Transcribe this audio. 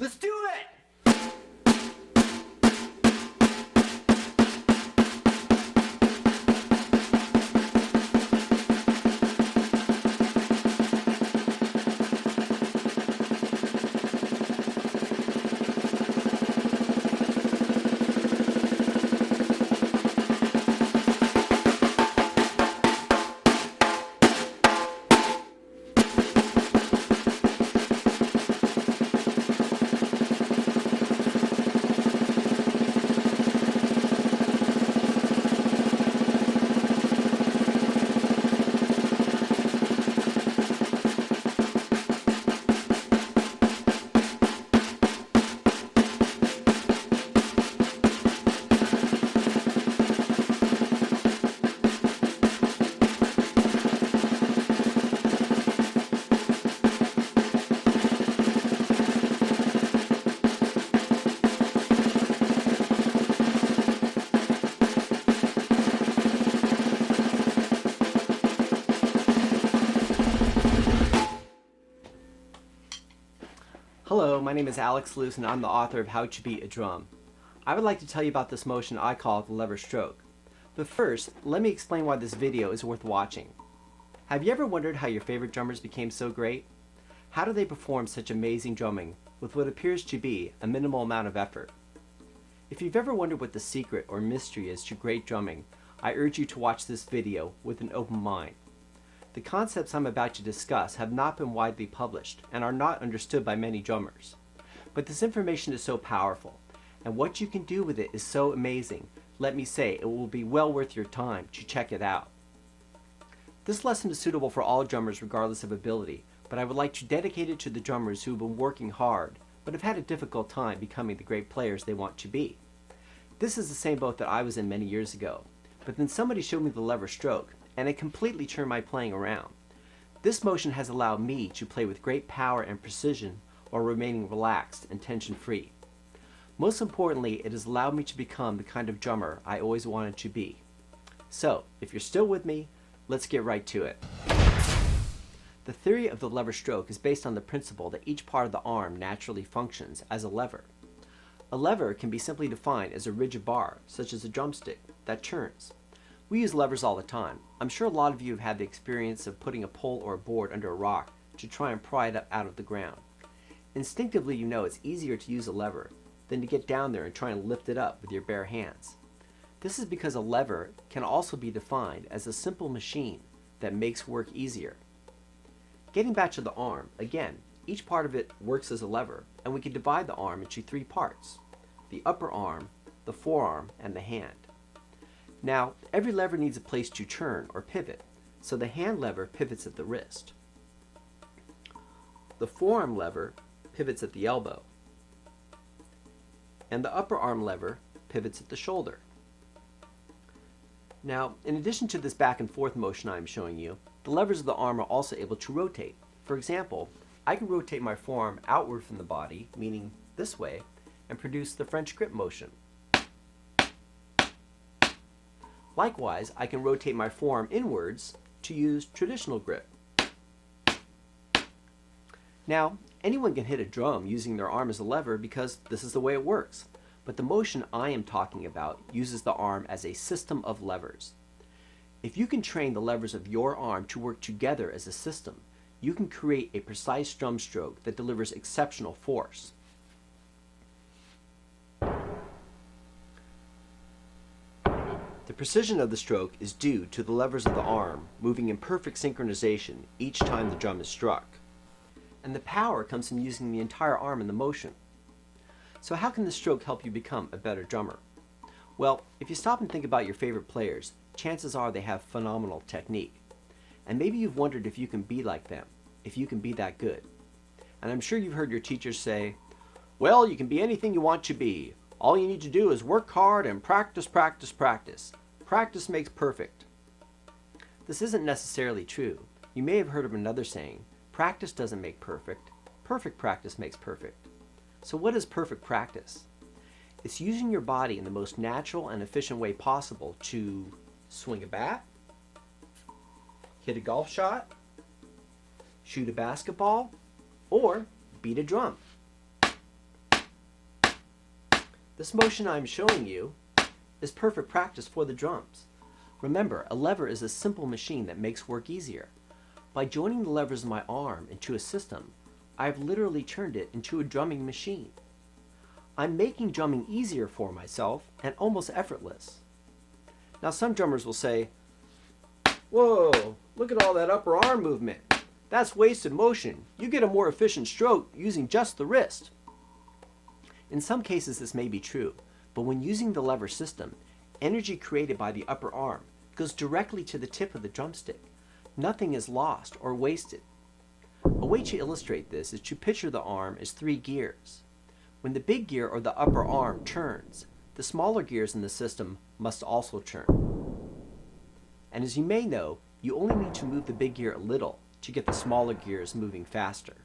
Let's do it! Hello, my name is Alex Luce and I'm the author of How to Beat a Drum. I would like to tell you about this motion I call the lever stroke. But first, let me explain why this video is worth watching. Have you ever wondered how your favorite drummers became so great? How do they perform such amazing drumming with what appears to be a minimal amount of effort? If you've ever wondered what the secret or mystery is to great drumming, I urge you to watch this video with an open mind. The concepts I'm about to discuss have not been widely published and are not understood by many drummers. But this information is so powerful, and what you can do with it is so amazing, let me say it will be well worth your time to check it out. This lesson is suitable for all drummers regardless of ability, but I would like to dedicate it to the drummers who have been working hard but have had a difficult time becoming the great players they want to be. This is the same boat that I was in many years ago, but then somebody showed me the lever stroke, and it completely turned my playing around. This motion has allowed me to play with great power and precision while remaining relaxed and tension-free. Most importantly, it has allowed me to become the kind of drummer I always wanted to be. So, if you're still with me, let's get right to it. The theory of the lever stroke is based on the principle that each part of the arm naturally functions as a lever. A lever can be simply defined as a rigid bar, such as a drumstick, that turns. We use levers all the time. I'm sure a lot of you have had the experience of putting a pole or a board under a rock to try and pry it up out of the ground. Instinctively, you know it's easier to use a lever than to get down there and try and lift it up with your bare hands. This is because a lever can also be defined as a simple machine that makes work easier. Getting back to the arm, again, each part of it works as a lever, and we can divide the arm into three parts: the upper arm, the forearm, and the hand. Now, every lever needs a place to turn or pivot, so the hand lever pivots at the wrist. The forearm lever pivots at the elbow, and the upper arm lever pivots at the shoulder. Now, in addition to this back and forth motion I am showing you, the levers of the arm are also able to rotate. For example, I can rotate my forearm outward from the body, meaning this way, and produce the French grip motion. Likewise, I can rotate my forearm inwards to use traditional grip. Now, anyone can hit a drum using their arm as a lever because this is the way it works, but the motion I am talking about uses the arm as a system of levers. If you can train the levers of your arm to work together as a system, you can create a precise drum stroke that delivers exceptional force. The precision of the stroke is due to the levers of the arm moving in perfect synchronization each time the drum is struck. And the power comes from using the entire arm in the motion. So how can this stroke help you become a better drummer? Well, if you stop and think about your favorite players, chances are they have phenomenal technique. And maybe you've wondered if you can be like them, if you can be that good. And I'm sure you've heard your teachers say, well, you can be anything you want to be. All you need to do is work hard and practice, practice, practice. Practice makes perfect. This isn't necessarily true. You may have heard of another saying, practice doesn't make perfect, perfect practice makes perfect. So what is perfect practice? It's using your body in the most natural and efficient way possible to swing a bat, hit a golf shot, shoot a basketball, or beat a drum. This motion I'm showing you is perfect practice for the drums. Remember, a lever is a simple machine that makes work easier. By joining the levers of my arm into a system, I've literally turned it into a drumming machine. I'm making drumming easier for myself and almost effortless. Now some drummers will say, "Whoa, look at all that upper arm movement. That's wasted motion. You get a more efficient stroke using just the wrist." In some cases this may be true, but when using the lever system, energy created by the upper arm goes directly to the tip of the drumstick. Nothing is lost or wasted. A way to illustrate this is to picture the arm as 3 gears. When the big gear or the upper arm turns, the smaller gears in the system must also turn. And as you may know, you only need to move the big gear a little to get the smaller gears moving faster.